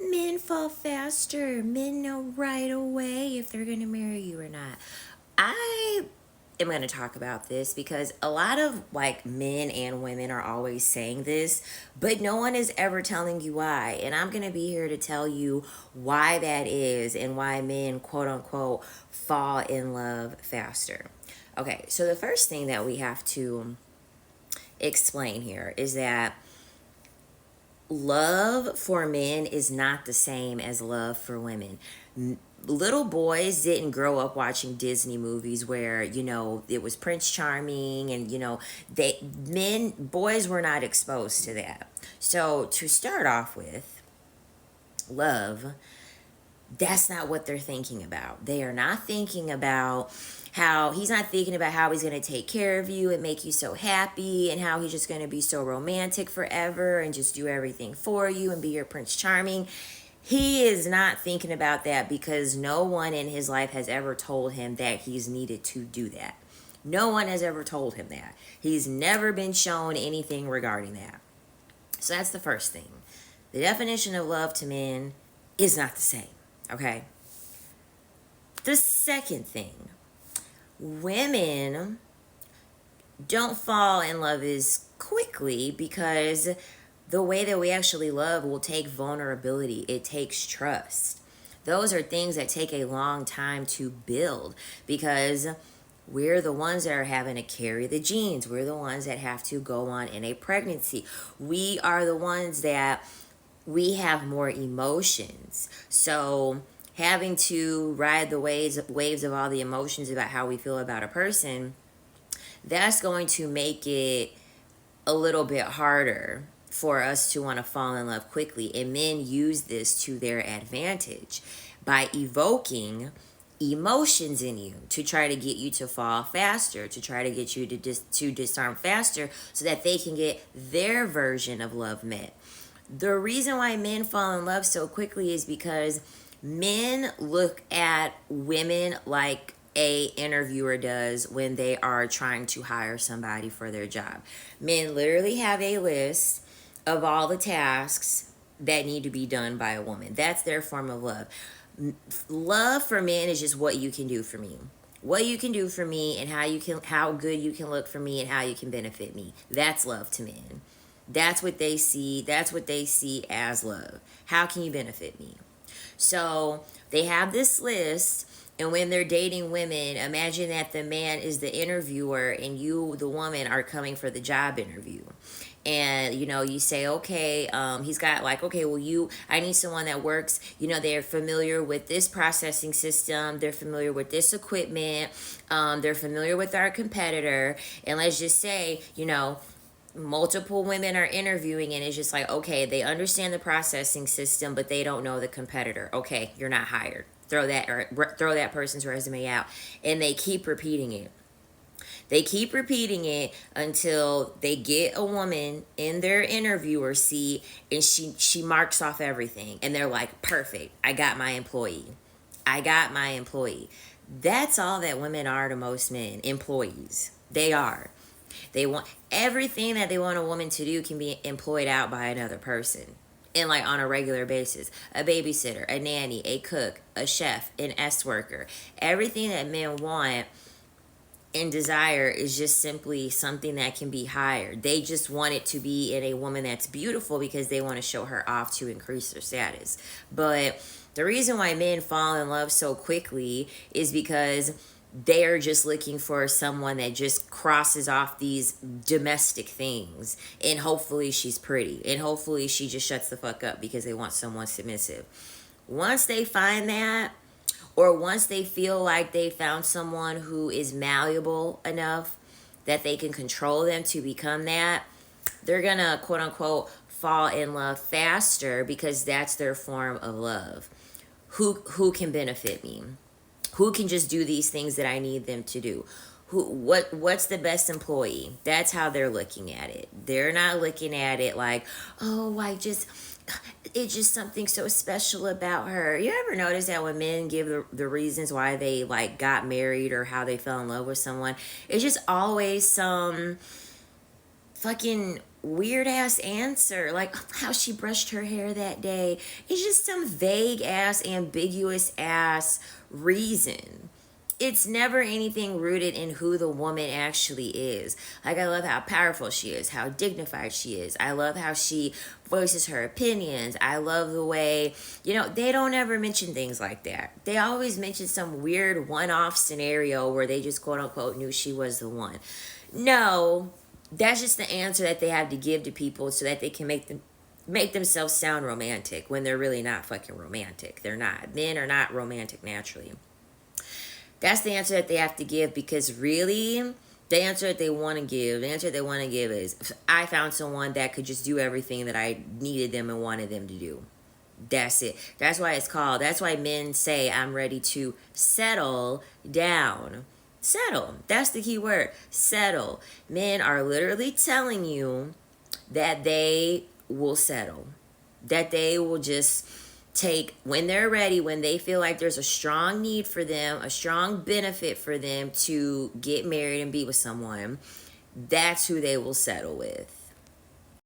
Men fall faster. Men know right away if they're going to marry you or not. I am going to talk about this because a lot of like men and women are always saying this, but no one is ever telling you why. And I'm going to be here to tell you why that is and why men, quote unquote, fall in love faster. Okay, so the first thing that we have to explain here is that love for men is not the same as love for women. Little boys didn't grow up watching Disney movies where, it was Prince Charming and, boys were not exposed to that. So to start off with, love, that's not what they're thinking about. They are not thinking about he's not thinking about how he's going to take care of you and make you so happy and how he's just going to be so romantic forever and just do everything for you and be your Prince Charming. He is not thinking about that because no one in his life has ever told him that he's needed to do that. No one has ever told him that. He's never been shown anything regarding that. So that's the first thing. The definition of love to men is not the same. Okay? The second thing, women don't fall in love as quickly because the way that we actually love will take vulnerability. It takes trust. Those are things that take a long time to build because we're the ones that are having to carry the genes. We're the ones that have to go on in a pregnancy. We are the ones that we have more emotions. So having to ride the waves of all the emotions about how we feel about a person, that's going to make it a little bit harder for us to want to fall in love quickly. And men use this to their advantage by evoking emotions in you to try to get you to fall faster, to try to get you to disarm faster so that they can get their version of love met. The reason why men fall in love so quickly is because men look at women like a interviewer does when they are trying to hire somebody for their job. Men literally have a list of all the tasks that need to be done by a woman. That's their form of love. Love for men is just what you can do for me. What you can do for me and how good you can look for me and how you can benefit me. That's love to men. That's what they see. That's what they see as love. How can you benefit me? So they have this list, and when they're dating women, imagine that the man is the interviewer and you, the woman, are coming for the job interview. And you say, okay, he's got like, okay, well, I need someone that works, they're familiar with this processing system, they're familiar with this equipment, they're familiar with our competitor, and let's just say, multiple women are interviewing and it's just like, okay, they understand the processing system but they don't know the competitor. Okay, you're not hired. Throw that person's resume out. And they keep repeating it. They keep repeating it until they get a woman in their interviewer seat and she marks off everything and they're like, perfect, I got my employee. That's all that women are to most men. Employees. They are. They want everything that they want a woman to do can be employed out by another person. And like on a regular basis. A babysitter, a nanny, a cook, a chef, an S worker. Everything that men want and desire is just simply something that can be hired. They just want it to be in a woman that's beautiful because they want to show her off to increase their status. But the reason why men fall in love so quickly is because they're just looking for someone that just crosses off these domestic things. And hopefully she's pretty. And hopefully she just shuts the fuck up because they want someone submissive. Once they find that, or once they feel like they found someone who is malleable enough that they can control them to become that, they're gonna quote unquote fall in love faster because that's their form of love. Who can benefit me? Who can just do these things that I need them to do? What's the best employee? That's how they're looking at it. They're not looking at it like, oh, it's just something so special about her. You ever notice that when men give the reasons why they like got married or how they fell in love with someone, it's just always some fucking weird ass answer, like how she brushed her hair that day. It's just some vague ass, ambiguous ass reason. It's never anything rooted in who the woman actually is. Like, I love how powerful she is, how dignified she is. I love how she voices her opinions. I love the way, they don't ever mention things like that. They always mention some weird one off scenario where they just quote unquote knew she was the one. No, that's just the answer that they have to give to people so that they can make themselves sound romantic when they're really not fucking romantic. They're not. Men are not romantic naturally. That's the answer that they have to give, because really, the answer that they want to give, is, I found someone that could just do everything that I needed them and wanted them to do. That's it. That's why men say, I'm ready to settle down. Settle. That's the key word. Settle. Men are literally telling you that they will settle. That they will just take, when they're ready, when they feel like there's a strong need for them, a strong benefit for them to get married and be with someone, that's who they will settle with.